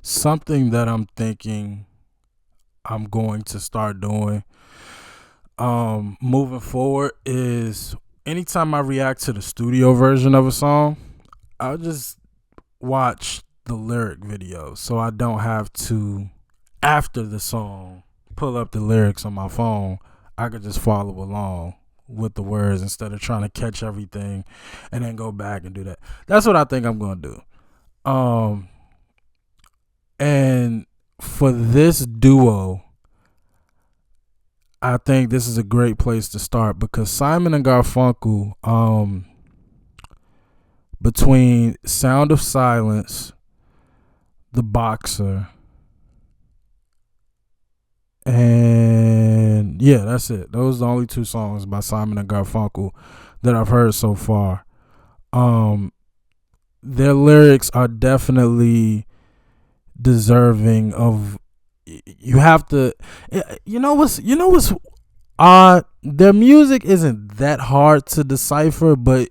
something that I'm thinking I'm going to start doing moving forward is anytime I react to the studio version of a song, I'll just watch the lyric video so I don't have to, after the song, pull up the lyrics on my phone. I could just follow along with the words instead of trying to catch everything and then go back and do that. That's what I think I'm going to do. And for this duo, I think this is a great place to start because Simon and Garfunkel, between Sound of Silence, The Boxer, and yeah, that's it. Those are the only two songs by Simon and Garfunkel that I've heard so far. Their lyrics are definitely deserving of. You have to, what's odd. Their music isn't that hard to decipher, but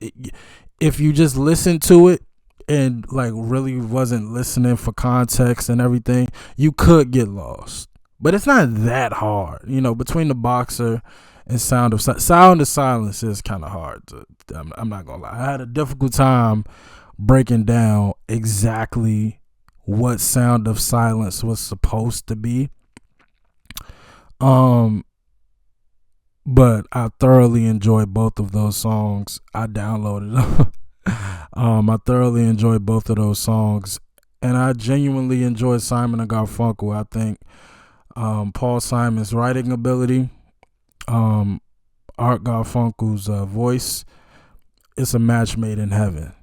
if you just listen to it and like really wasn't listening for context and everything, you could get lost. But it's not that hard, Between The Boxer and Sound of Silence is kind of hard. I'm not gonna lie. I had a difficult time breaking down exactly what Sound of Silence was supposed to be. But I thoroughly enjoyed both of those songs. I downloaded them. I thoroughly enjoyed both of those songs, and I genuinely enjoyed Simon and Garfunkel. I think Paul Simon's writing ability, Art Garfunkel's voice, it's a match made in heaven.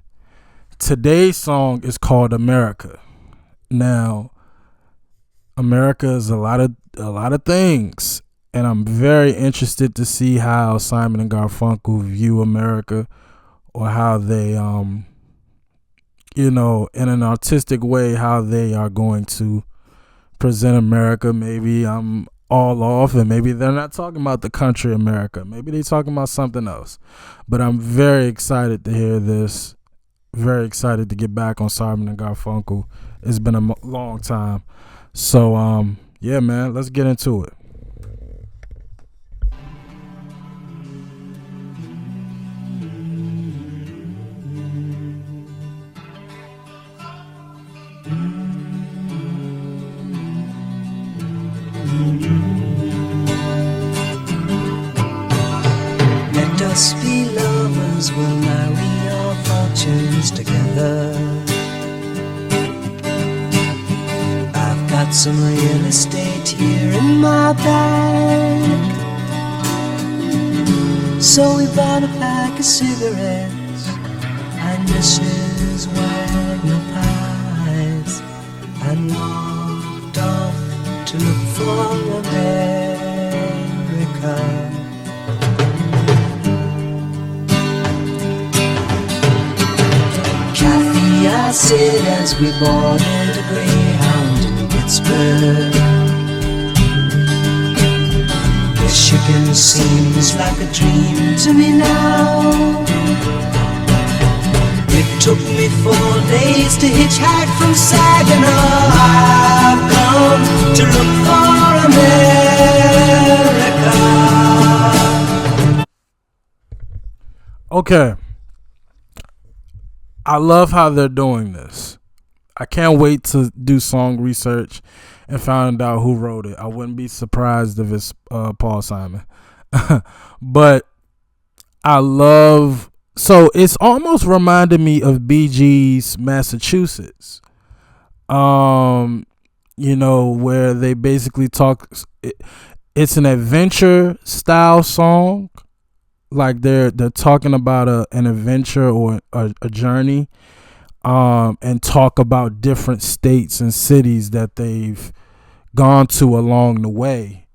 Today's song is called America. Now, America is a lot of things, and I'm very interested to see how Simon and Garfunkel view America, or how they in an artistic way, how they are going to present America. Maybe I'm all off, and maybe they're not talking about the country America. Maybe they're talking about something else. But I'm very excited to hear this. Very excited to get back on Simon and Garfunkel. It's been a long time. So, yeah, man, let's get into it. Let us be lovers, we'll marry our fortunes together. I've got some real estate here in my bag, so we bought a pack of cigarettes and Mrs. Wagner pies, and walked off to look for America. I said as we boarded a Greyhound in Pittsburgh, Michigan seems like a dream to me now. It took me 4 days to hitchhike from Saginaw. I've come to look for America. Okay. I love how they're doing this. I can't wait to do song research and find out who wrote it. I wouldn't be surprised if it's Paul Simon. But I love... So it's almost reminded me of Bee Gees' Massachusetts. Where they basically talk... It's an adventure style song. Like they're talking about an adventure or a journey, and talk about different states and cities that they've gone to along the way,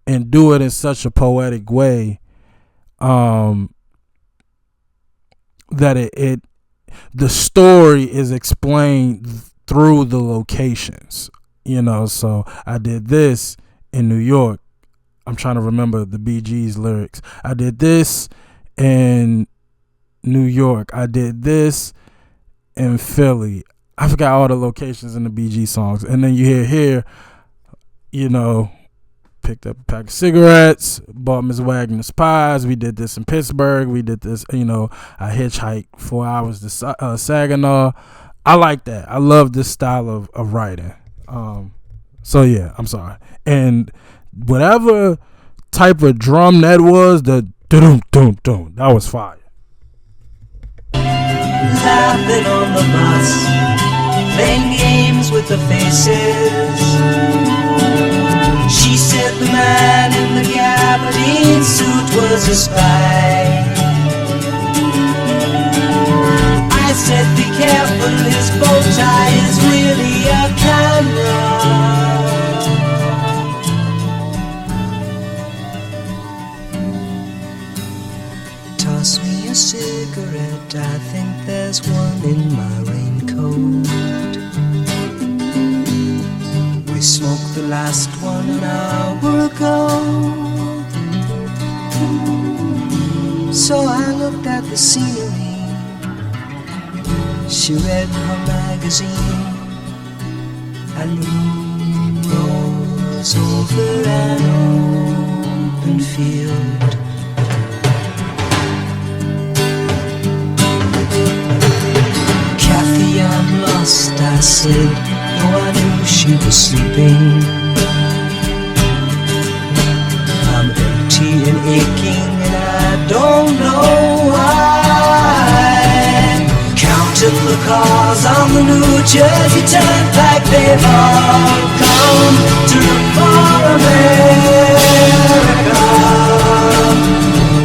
and do it in such a poetic way, that the story is explained through the locations. So I did this in New York. I'm trying to remember the Bee Gees lyrics. I did this in New York. I did this in Philly. I forgot all the locations in the BG songs. And then you hear here, you know, picked up a pack of cigarettes, bought Ms. Wagner's pies. We did this in Pittsburgh. We did this, you know, I hitchhiked 4 hours to Saginaw. I like that. I love this style of writing. So yeah, I'm sorry. And whatever type of drum that was, the dum dum dum, that was fire. Laughing on the bus, playing games with the faces. She said the man in the gabardine suit was a spy. I said be careful, his bow tie is really a camera. Toss me a cigarette, I think there's one in my raincoat. We smoked the last one an hour ago. So I looked at the scenery. She read her magazine, and the moon rose over an open field. Kathy, I'm lost, I said, though I knew she was sleeping. I'm empty and aching, and I don't know why. Counting the cars on the New Jersey Turnpike, they've all come to look for America.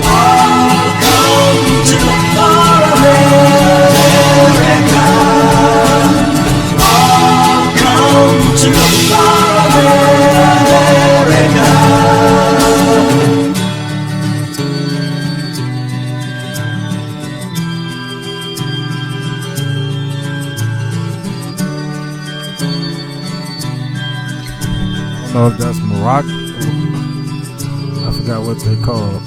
All come to look for America. All come to look for America. I don't know if that's Morocco. I forgot what they call.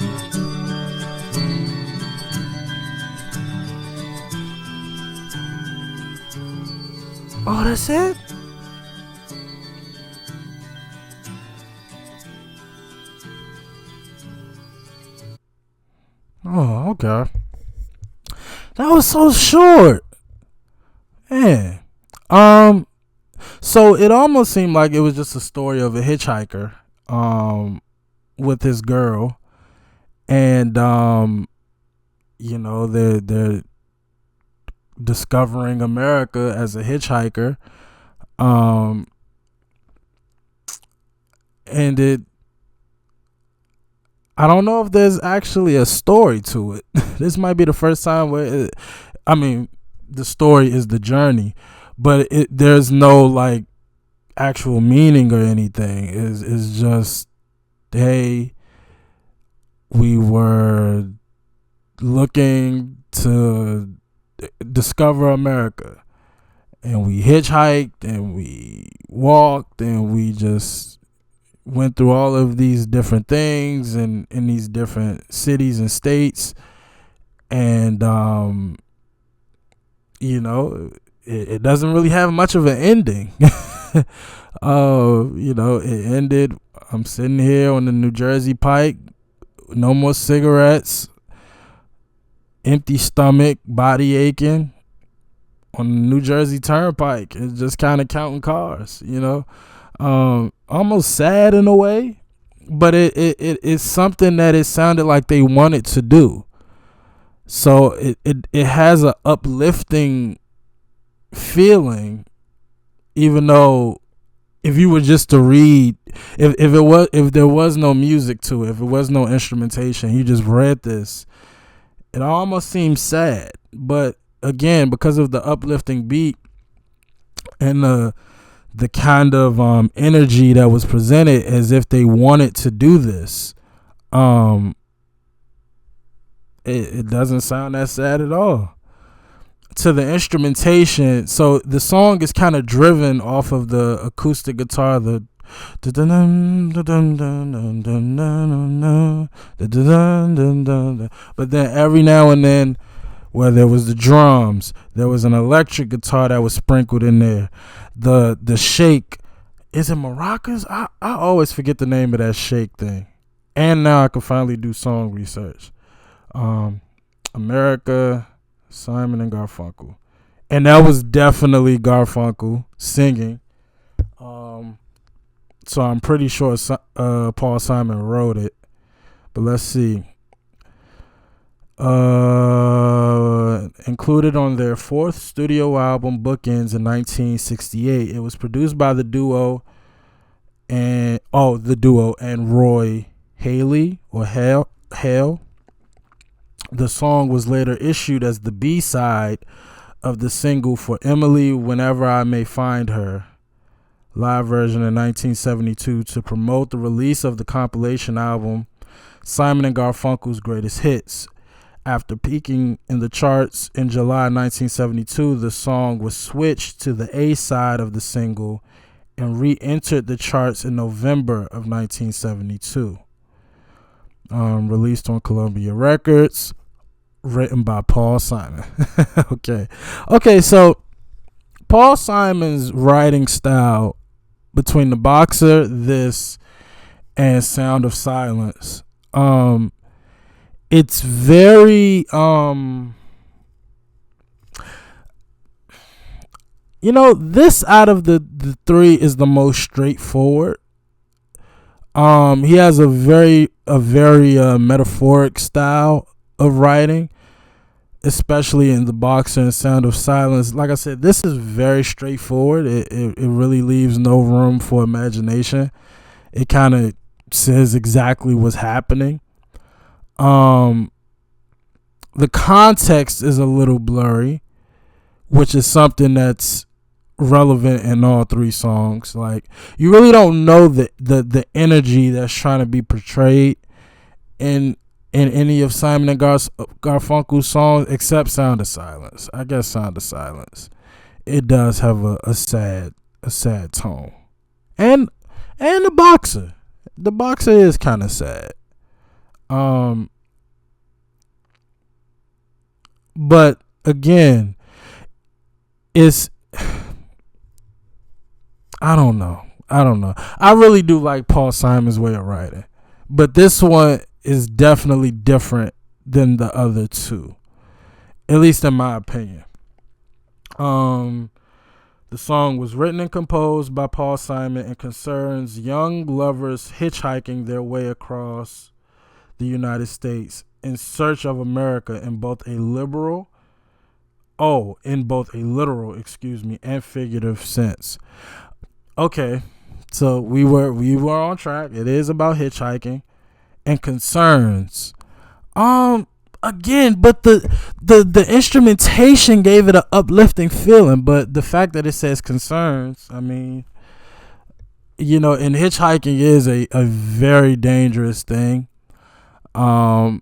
Oh, that's it? Oh, okay. That was so short. Man. So it almost seemed like it was just a story of a hitchhiker with his girl, and you know, they're discovering America as a hitchhiker, and I don't know if there's actually a story to it. This might be the first time where the story is the journey, but there's no like actual meaning or anything. It's just, hey, we were looking to discover America, and we hitchhiked and we walked and we just went through all of these different things and in these different cities and states, and you know, it doesn't really have much of an ending. You know, it ended, I'm sitting here on the New Jersey Pike, no more cigarettes, empty stomach, body aching on the New Jersey Turnpike. It's just kind of counting cars, you know. Almost sad in a way, but it's something that it sounded like they wanted to do. So it has a uplifting feeling, even though if you were just to read, if there was no music to it, if it was no instrumentation, you just read this, it almost seems sad. But again, because of the uplifting beat and the kind of energy that was presented, as if they wanted to do this, it doesn't sound that sad at all. To the instrumentation, so the song is kind of driven off of the acoustic guitar, but then every now and then where there was the drums, there was an electric guitar that was sprinkled in there, the shake. Is it maracas? I always forget the name of that shake thing. And now I can finally do song research. America, Simon and Garfunkel. And that was definitely Garfunkel singing. So I'm pretty sure Paul Simon wrote it. But let's see. Included on their fourth studio album, Bookends, in 1968. It was produced by the duo and Roy Haley or Hale. The song was later issued as the B-side of the single for Emily, Whenever I May Find Her, live version in 1972 to promote the release of the compilation album Simon and Garfunkel's Greatest Hits. After peaking in the charts in July 1972, the song was switched to the A-side of the single and re-entered the charts in November of 1972. Released on Columbia Records, written by Paul Simon. Okay, so Paul Simon's writing style between The Boxer, this, and Sound of Silence, it's very this out of the three is the most straightforward. He has a very metaphoric style of writing, especially in The Boxer and Sound of Silence. Like I said, this is very straightforward. It really leaves no room for imagination. It kind of says exactly what's happening. The context is a little blurry, which is something that's relevant in all three songs. Like, you really don't know the energy that's trying to be portrayed in any of Simon and Garfunkel's songs, except Sound of Silence. I guess Sound of Silence, it does have a sad tone, and The Boxer is kind of sad. But again, it's I don't know. I really do like Paul Simon's way of writing, but this one is definitely different than the other two, at least in my opinion. The song was written and composed by Paul Simon and concerns young lovers hitchhiking their way across the United States in search of America in both a literal and figurative sense. Okay, so we were on track. It is about hitchhiking and concerns. Again, but the instrumentation gave it an uplifting feeling, but the fact that it says concerns, I mean, and hitchhiking is a very dangerous thing. You're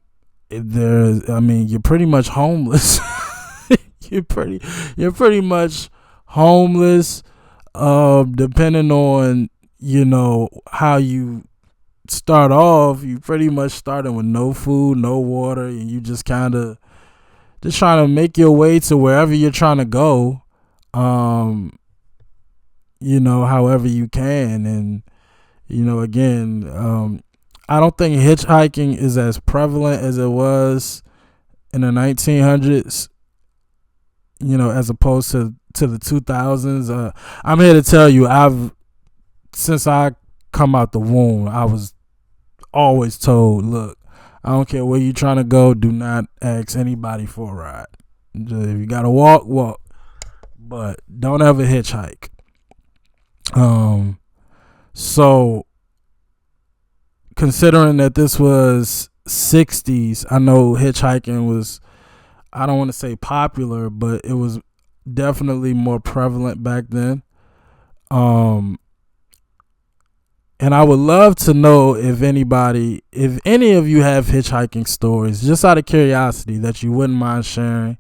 pretty much homeless. you're pretty much homeless, depending on how you start off. You pretty much starting with no food, no water, and you just kind of just trying to make your way to wherever you're trying to go, however you can. And again, I don't think hitchhiking is as prevalent as it was in the 1900s, as opposed to the 2000s. I'm here to tell you, since I come out the womb, I was always told, look, I don't care where you're trying to go, do not ask anybody for a ride. If you gotta walk, but don't ever hitchhike. So considering that this was 60s, I know hitchhiking was, I don't want to say popular, but it was definitely more prevalent back then. And I would love to know if any of you have hitchhiking stories, just out of curiosity, that you wouldn't mind sharing.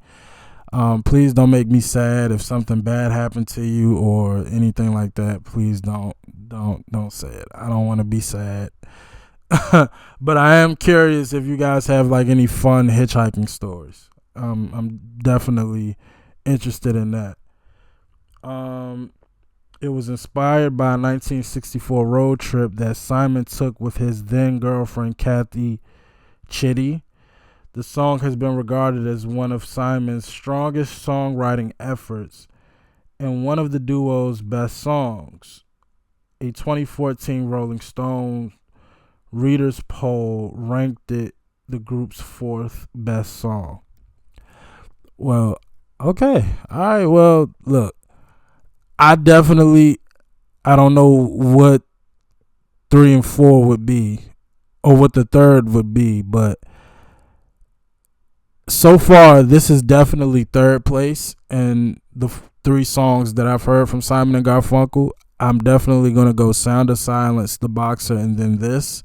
Please don't make me sad if something bad happened to you or anything like that. Please don't say it. I don't want to be sad. But I am curious if you guys have like any fun hitchhiking stories. I'm definitely interested in that. It was inspired by a 1964 road trip that Simon took with his then girlfriend Kathy Chitty. The song has been regarded as one of Simon's strongest songwriting efforts and one of the duo's best songs. A 2014 Rolling Stone Readers poll ranked it the group's fourth best song. Well, okay. All right. Well, look, I don't know what 3 and 4 would be or what the third would be, but so far this is definitely third place. And the 3 songs that I've heard from Simon and Garfunkel, I'm definitely going to go Sound of Silence, The Boxer, and then this.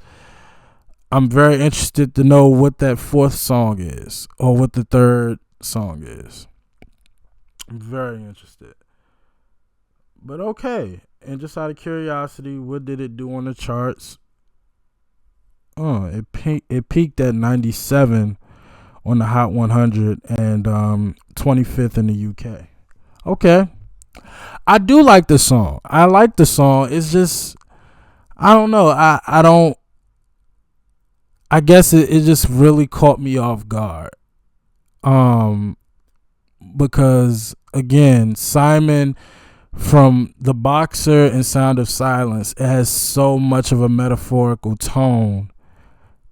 I'm very interested to know what that fourth song is or what the third song is. I'm very interested. But okay. And just out of curiosity, what did it do on the charts? It peaked at 97 on the Hot 100 and 25th in the UK. Okay. I do like the song. I like the song. It's just, I don't know. I guess it just really caught me off guard. Because again, Simon from The Boxer and Sound of Silence, it has so much of a metaphorical tone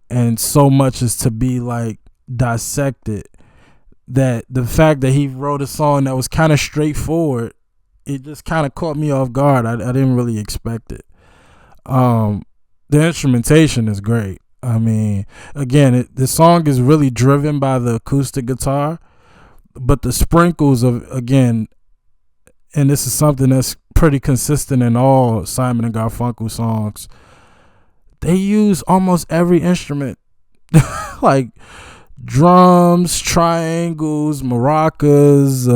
and so much is to be like dissected, that the fact that he wrote a song that was kind of straightforward, it just kind of caught me off guard. I didn't really expect it. The instrumentation is great. I mean, again, the song is really driven by the acoustic guitar, but the sprinkles of, again, and this is something that's pretty consistent in all Simon and Garfunkel songs, they use almost every instrument, like drums, triangles, maracas,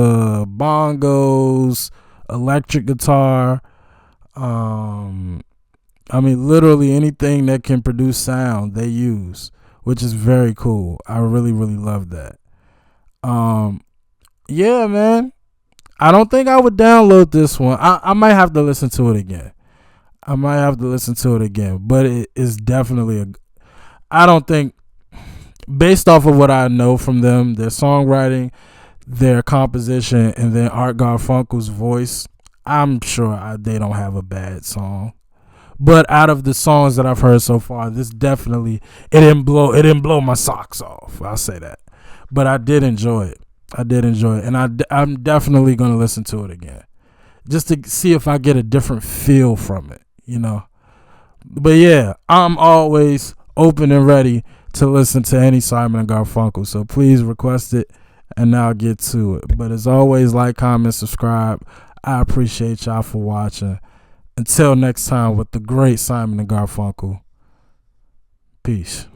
bongos, electric guitar. I mean, literally anything that can produce sound they use, which is very cool. I really, really love that. Yeah, man. I don't think I would download this one. I might have to listen to it again. But it is definitely I don't think, based off of what I know from them, their songwriting, their composition, and then Art Garfunkel's voice, I'm sure they don't have a bad song. But out of the songs that I've heard so far, this definitely, it didn't blow my socks off. I'll say that. But I did enjoy it. And I'm definitely going to listen to it again, just to see if I get a different feel from it, you know. But yeah, I'm always open and ready to listen to any Simon and Garfunkel. So please request it, and now get to it. But as always, like, comment, subscribe. I appreciate y'all for watching. Until next time with the great Simon and Garfunkel. Peace.